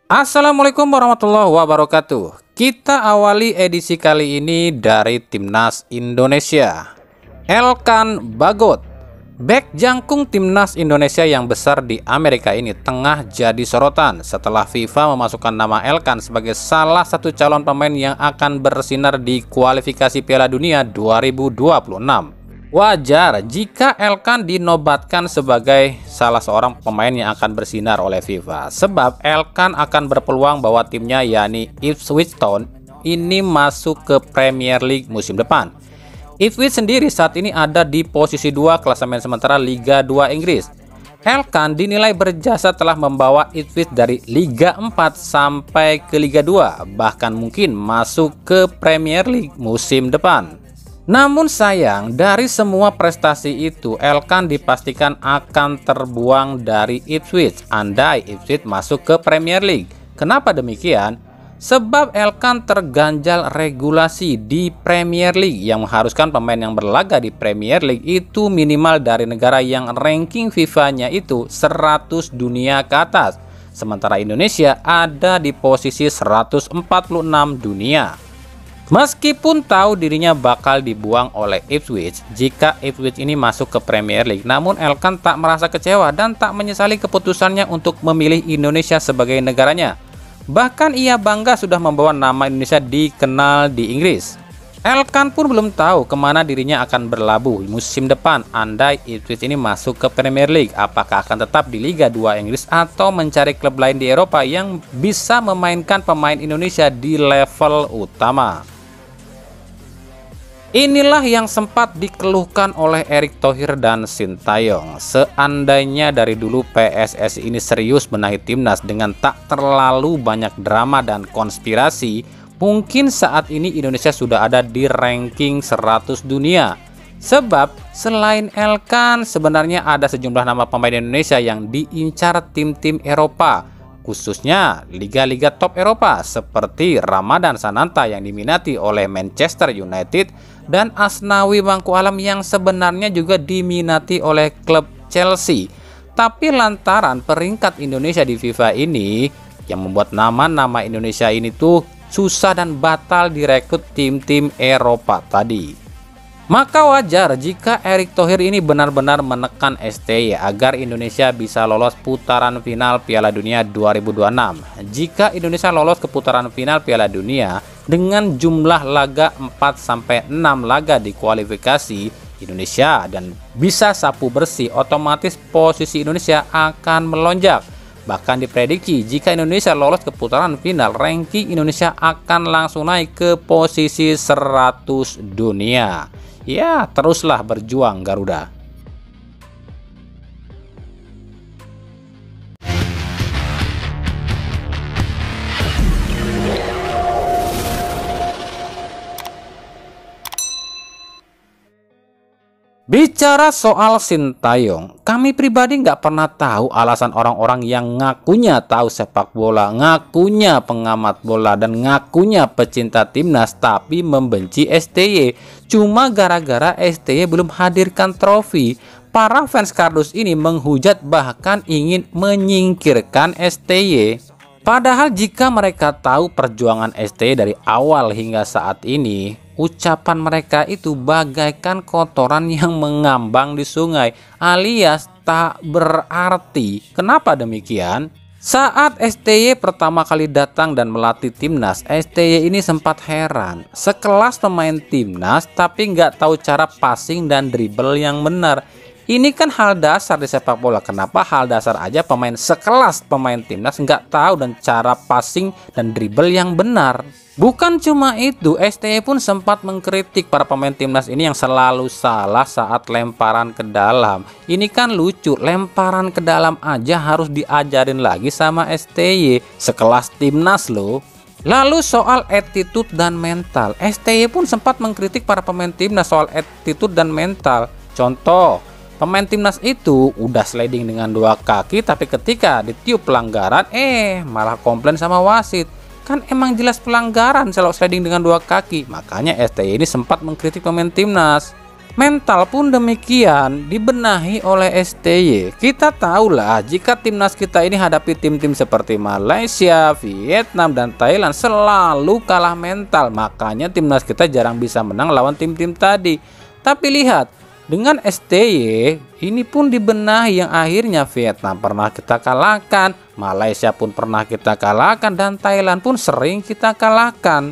Assalamualaikum warahmatullahi wabarakatuh. Kita awali edisi kali ini dari Timnas Indonesia. Elkan Bagot, bek jangkung Timnas Indonesia yang besar di Amerika ini tengah jadi sorotan setelah FIFA memasukkan nama Elkan sebagai salah satu calon pemain yang akan bersinar di kualifikasi Piala Dunia 2026. Wajar jika Elkan dinobatkan sebagai salah seorang pemain yang akan bersinar oleh FIFA, sebab Elkan akan berpeluang bahwa timnya yakni Ipswich Town ini masuk ke Premier League musim depan. Ipswich sendiri saat ini ada di posisi 2 klasemen sementara Liga 2 Inggris. Elkan dinilai berjasa telah membawa Ipswich dari Liga 4 sampai ke Liga 2, bahkan mungkin masuk ke Premier League musim depan. Namun sayang, dari semua prestasi itu, Elkan dipastikan akan terbuang dari Ipswich andai Ipswich masuk ke Premier League. Kenapa demikian? Sebab Elkan terganjal regulasi di Premier League yang mengharuskan pemain yang berlaga di Premier League itu minimal dari negara yang ranking FIFA-nya itu 100 dunia ke atas. Sementara Indonesia ada di posisi 146 dunia. Meskipun tahu dirinya bakal dibuang oleh Ipswich jika Ipswich ini masuk ke Premier League, namun Elkan tak merasa kecewa dan tak menyesali keputusannya untuk memilih Indonesia sebagai negaranya. Bahkan ia bangga sudah membawa nama Indonesia dikenal di Inggris. Elkan pun belum tahu kemana dirinya akan berlabuh musim depan andai Ipswich ini masuk ke Premier League. Apakah akan tetap di Liga 2 Inggris atau mencari klub lain di Eropa yang bisa memainkan pemain Indonesia di level utama. Inilah yang sempat dikeluhkan oleh Erick Thohir dan Sintayong. Seandainya dari dulu PSSI ini serius benahi timnas dengan tak terlalu banyak drama dan konspirasi, mungkin saat ini Indonesia sudah ada di ranking 100 dunia. Sebab selain Elkan, sebenarnya ada sejumlah nama pemain Indonesia yang diincar tim-tim Eropa, khususnya liga-liga top Eropa seperti Ramadan Sananta yang diminati oleh Manchester United dan Asnawi Bangku Alam yang sebenarnya juga diminati oleh klub Chelsea. Tapi lantaran peringkat Indonesia di FIFA ini yang membuat nama-nama Indonesia ini tuh susah dan batal direkrut tim-tim Eropa tadi. Maka wajar jika Erick Thohir ini benar-benar menekan STY agar Indonesia bisa lolos putaran final Piala Dunia 2026. Jika Indonesia lolos ke putaran final Piala Dunia dengan jumlah laga 4-6 laga di kualifikasi Indonesia dan bisa sapu bersih, otomatis posisi Indonesia akan melonjak. Bahkan diprediksi jika Indonesia lolos ke putaran final, ranking Indonesia akan langsung naik ke posisi 100 dunia. Ya, teruslah berjuang Garuda. Bicara soal Sintayong, kami pribadi nggak pernah tahu alasan orang-orang yang ngakunya tahu sepak bola, ngakunya pengamat bola, dan ngakunya pecinta timnas tapi membenci STY. Cuma gara-gara STY belum hadirkan trofi, para fans kardus ini menghujat bahkan ingin menyingkirkan STY. Padahal jika mereka tahu perjuangan STY dari awal hingga saat ini, ucapan mereka itu bagaikan kotoran yang mengambang di sungai alias tak berarti. Kenapa demikian? Saat STY pertama kali datang dan melatih timnas, STY ini sempat heran. Sekelas pemain timnas tapi nggak tahu cara passing dan dribble yang benar. Ini kan hal dasar di sepak bola. Kenapa hal dasar aja pemain sekelas pemain timnas nggak tahu dan cara passing dan dribble yang benar? Bukan cuma itu, STY pun sempat mengkritik para pemain timnas ini yang selalu salah saat lemparan ke dalam. Ini kan lucu, lemparan ke dalam aja harus diajarin lagi sama STY, sekelas timnas loh. Lalu soal attitude dan mental, STY pun sempat mengkritik para pemain timnas soal attitude dan mental. Contoh, pemain timnas itu udah sliding dengan 2 kaki tapi ketika ditiup pelanggaran malah komplain sama wasit. Kan emang jelas pelanggaran kalau sliding dengan 2 kaki. Makanya STY ini sempat mengkritik pemain timnas. Mental pun demikian dibenahi oleh STY. Kita tahulah jika timnas kita ini hadapi tim-tim seperti Malaysia, Vietnam, dan Thailand selalu kalah mental. Makanya timnas kita jarang bisa menang lawan tim-tim tadi. Tapi lihat, dengan STY ini pun dibenahi yang akhirnya Vietnam pernah kita kalahkan, Malaysia pun pernah kita kalahkan, dan Thailand pun sering kita kalahkan.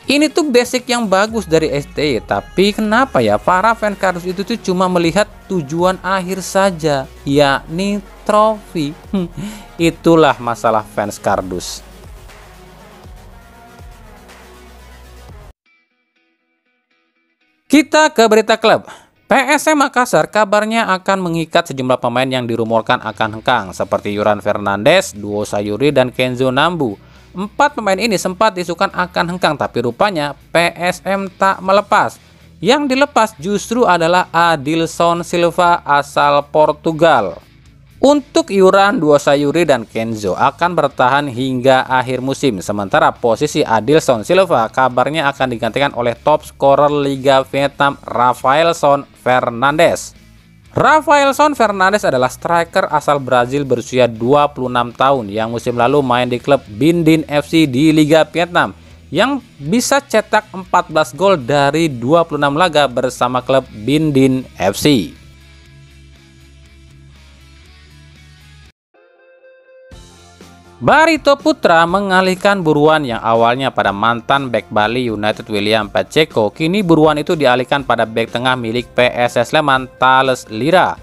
Ini tuh basic yang bagus dari STY, tapi kenapa ya para fans kardus itu tuh cuma melihat tujuan akhir saja, yakni trofi. Itulah masalah fans kardus. Kita ke berita klub. PSM Makassar kabarnya akan mengikat sejumlah pemain yang dirumorkan akan hengkang seperti Yuran Fernandes, Duo Sayuri, dan Kenzo Nambu. 4 pemain ini sempat isukan akan hengkang, tapi rupanya PSM tak melepas. Yang dilepas justru adalah Adilson Silva asal Portugal. Untuk Yuran, Duo Sayuri, dan Kenzo akan bertahan hingga akhir musim. Sementara posisi Adilson Silva kabarnya akan digantikan oleh top scorer Liga Vietnam Rafaelson Fernandes. Rafaelson Fernandes adalah striker asal Brazil berusia 26 tahun yang musim lalu main di klub Binh FC di Liga Vietnam, yang bisa cetak 14 gol dari 26 laga bersama klub Binh FC. Barito Putra mengalihkan buruan yang awalnya pada mantan bek Bali United William Pacheco, kini buruan itu dialihkan pada bek tengah milik PSS Sleman Thales Lira.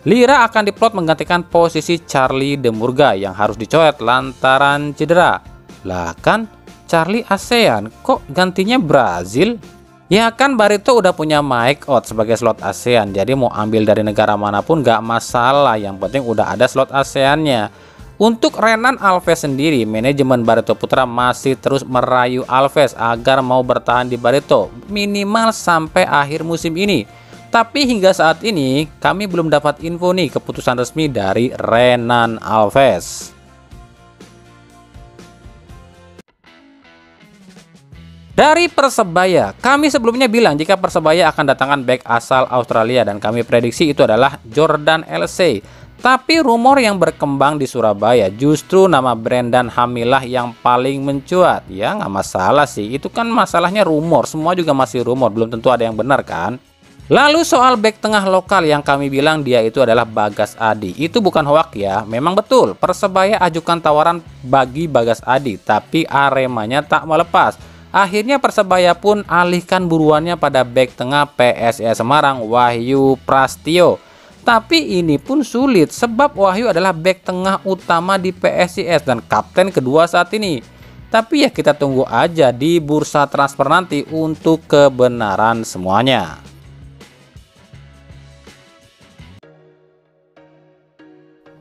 Lira akan diplot menggantikan posisi Charlie De Murga yang harus dicoret lantaran cedera. Lah kan Charlie ASEAN, kok gantinya Brazil? Ya kan Barito udah punya mic out sebagai slot ASEAN, jadi mau ambil dari negara manapun gak masalah, yang penting udah ada slot ASEAN-nya. Untuk Renan Alves sendiri, manajemen Barito Putra masih terus merayu Alves agar mau bertahan di Barito minimal sampai akhir musim ini. Tapi hingga saat ini kami belum dapat info nih keputusan resmi dari Renan Alves. Dari Persebaya, kami sebelumnya bilang jika Persebaya akan datangkan bek asal Australia dan kami prediksi itu adalah Jordan LC. Tapi rumor yang berkembang di Surabaya justru nama Brendan Hamilah yang paling mencuat. Ya nggak masalah sih, itu kan masalahnya rumor, semua juga masih rumor, belum tentu ada yang benar kan. Lalu soal bek tengah lokal yang kami bilang dia itu adalah Bagas Adi, itu bukan hoak ya, memang betul Persebaya ajukan tawaran bagi Bagas Adi, tapi Aremanya tak melepas. Akhirnya Persebaya pun alihkan buruannya pada bek tengah PSIS Semarang Wahyu Prastio. Tapi ini pun sulit sebab Wahyu adalah bek tengah utama di PSIS dan kapten kedua saat ini. Tapi ya kita tunggu aja di bursa transfer nanti untuk kebenaran semuanya.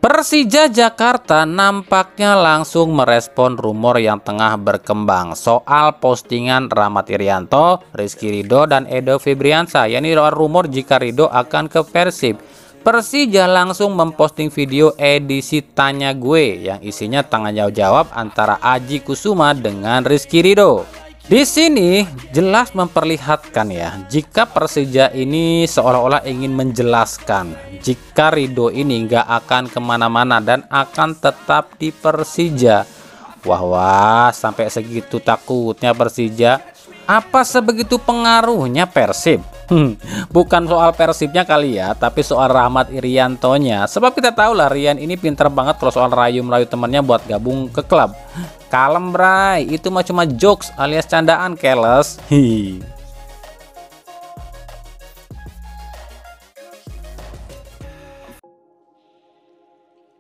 Persija Jakarta nampaknya langsung merespon rumor yang tengah berkembang soal postingan Rahmat Irianto, Rizky Ridho, dan Edo Febriansyah, yakni rumor jika Ridho akan ke Persib. Persija langsung memposting video edisi Tanya Gue yang isinya tanya jawab antara Aji Kusuma dengan Rizky Ridho. Di sini jelas memperlihatkan ya, jika Persija ini seolah-olah ingin menjelaskan jika Ridho ini nggak akan kemana-mana dan akan tetap di Persija. Wah, sampai segitu takutnya Persija. Apa sebegitu pengaruhnya Persib? Bukan soal Persibnya kali ya, tapi soal Rahmat Iriantonya. Sebab kita tahu lah Rian ini pinter banget kalau soal rayu-merayu temannya buat gabung ke klub. Kalem bray, itu mah cuma jokes alias candaan keles.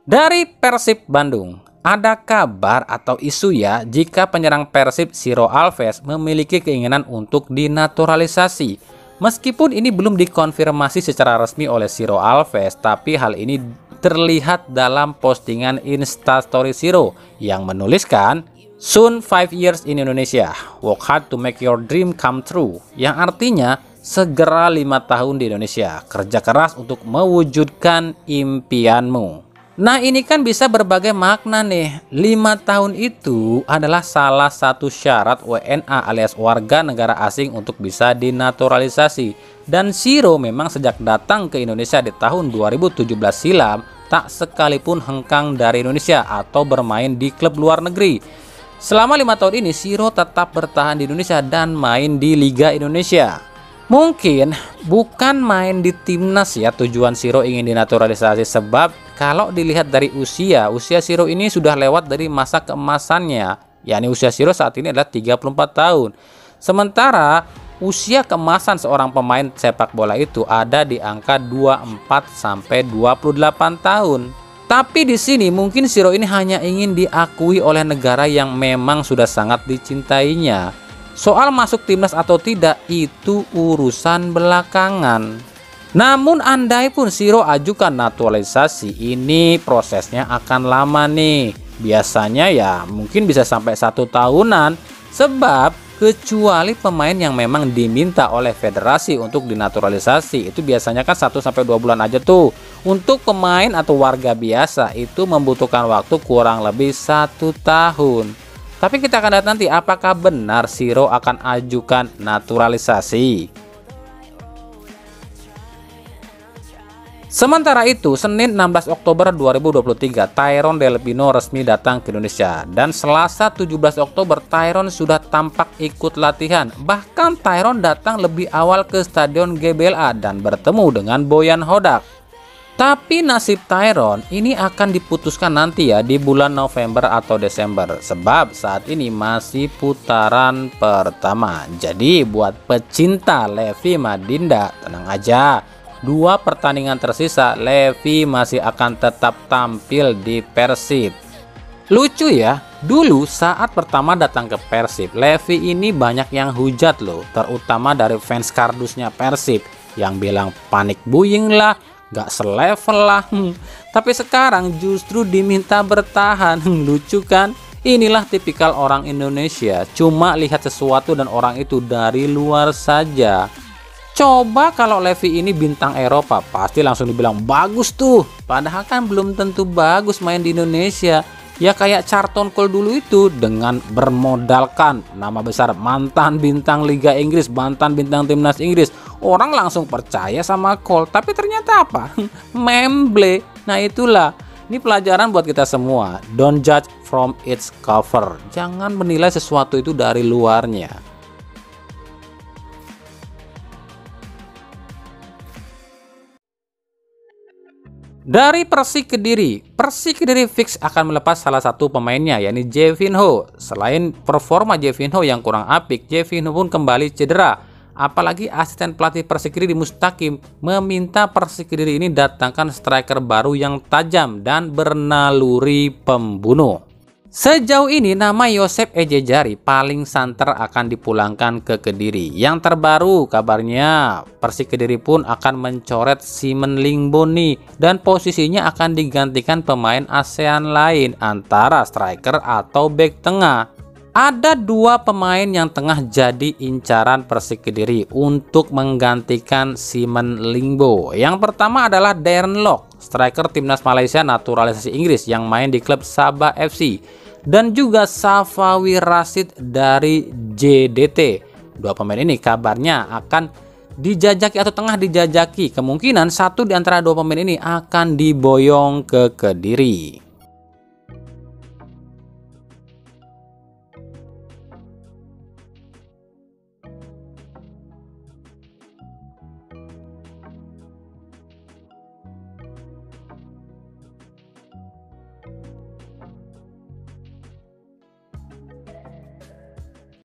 Dari Persib Bandung, ada kabar atau isu ya jika penyerang Persib Ciro Alves memiliki keinginan untuk dinaturalisasi. Meskipun ini belum dikonfirmasi secara resmi oleh Ciro Alves, tapi hal ini terlihat dalam postingan Instastory Ciro yang menuliskan "Soon 5 years in Indonesia, work hard to make your dream come true", yang artinya segera 5 tahun di Indonesia, kerja keras untuk mewujudkan impianmu. Nah, ini kan bisa berbagai makna nih. 5 tahun itu adalah salah satu syarat WNA alias warga negara asing untuk bisa dinaturalisasi. Dan Shiro memang sejak datang ke Indonesia di tahun 2017 silam tak sekalipun hengkang dari Indonesia atau bermain di klub luar negeri. Selama 5 tahun ini Shiro tetap bertahan di Indonesia dan main di Liga Indonesia. Mungkin bukan main di timnas ya tujuan Shiro ingin dinaturalisasi, sebab kalau dilihat dari usia Shiro ini sudah lewat dari masa keemasannya, yakni usia Shiro saat ini adalah 34 tahun. Sementara usia keemasan seorang pemain sepak bola itu ada di angka 24 sampai 28 tahun. Tapi di sini mungkin Shiro ini hanya ingin diakui oleh negara yang memang sudah sangat dicintainya. Soal masuk timnas atau tidak itu urusan belakangan. Namun andai pun Shiro ajukan naturalisasi, ini prosesnya akan lama nih. Biasanya ya mungkin bisa sampai 1 tahunan. Sebab kecuali pemain yang memang diminta oleh federasi untuk dinaturalisasi, itu biasanya kan 1 sampai 2 bulan aja tuh. Untuk pemain atau warga biasa itu membutuhkan waktu kurang lebih 1 tahun. Tapi kita akan lihat nanti apakah benar Shiro akan ajukan naturalisasi. Sementara itu, Senin 16 Oktober 2023, Tyrone Del Pino resmi datang ke Indonesia. Dan Selasa 17 Oktober, Tyrone sudah tampak ikut latihan. Bahkan Tyrone datang lebih awal ke Stadion GBLA dan bertemu dengan Boyan Hodak. Tapi nasib Tyrone ini akan diputuskan nanti ya di bulan November atau Desember. Sebab saat ini masih putaran pertama. Jadi buat pecinta Levi Madinda, tenang aja. 2 pertandingan tersisa Levi masih akan tetap tampil di Persib. Lucu ya, dulu saat pertama datang ke Persib, Levi ini banyak yang hujat loh. Terutama dari fans kardusnya Persib yang bilang panik buying lah, gak selevel lah. Tapi sekarang justru diminta bertahan. Lucu kan? Inilah tipikal orang Indonesia, cuma lihat sesuatu dan orang itu dari luar saja. Coba kalau Levi ini bintang Eropa, pasti langsung dibilang bagus tuh. Padahal kan belum tentu bagus main di Indonesia. Ya kayak Charlton Cole dulu itu, dengan bermodalkan nama besar mantan bintang Liga Inggris, mantan bintang timnas Inggris, orang langsung percaya sama Cole. Tapi ternyata apa? Memble. Nah itulah, ini pelajaran buat kita semua. Don't judge from its cover. Jangan menilai sesuatu itu dari luarnya. Dari Persik Kediri fix akan melepas salah satu pemainnya, yakni Jevinho. Selain performa Jevinho yang kurang apik, Jevinho pun kembali cedera. Apalagi asisten pelatih Persik Kediri Mustaqim meminta Persik Kediri ini datangkan striker baru yang tajam dan bernaluri pembunuh. Sejauh ini nama Yosep Ejejari paling santer akan dipulangkan ke Kediri. Yang terbaru kabarnya Persik Kediri pun akan mencoret Simon Lingboni dan posisinya akan digantikan pemain ASEAN lain antara striker atau bek tengah. Ada 2 pemain yang tengah jadi incaran Persik Kediri untuk menggantikan Simon Lingbo. Yang pertama adalah Darren Lock, striker timnas Malaysia naturalisasi Inggris yang main di klub Sabah FC, dan juga Safawi Rashid dari JDT. 2 pemain ini kabarnya akan dijajaki atau tengah dijajaki. Kemungkinan satu di antara 2 pemain ini akan diboyong ke Kediri.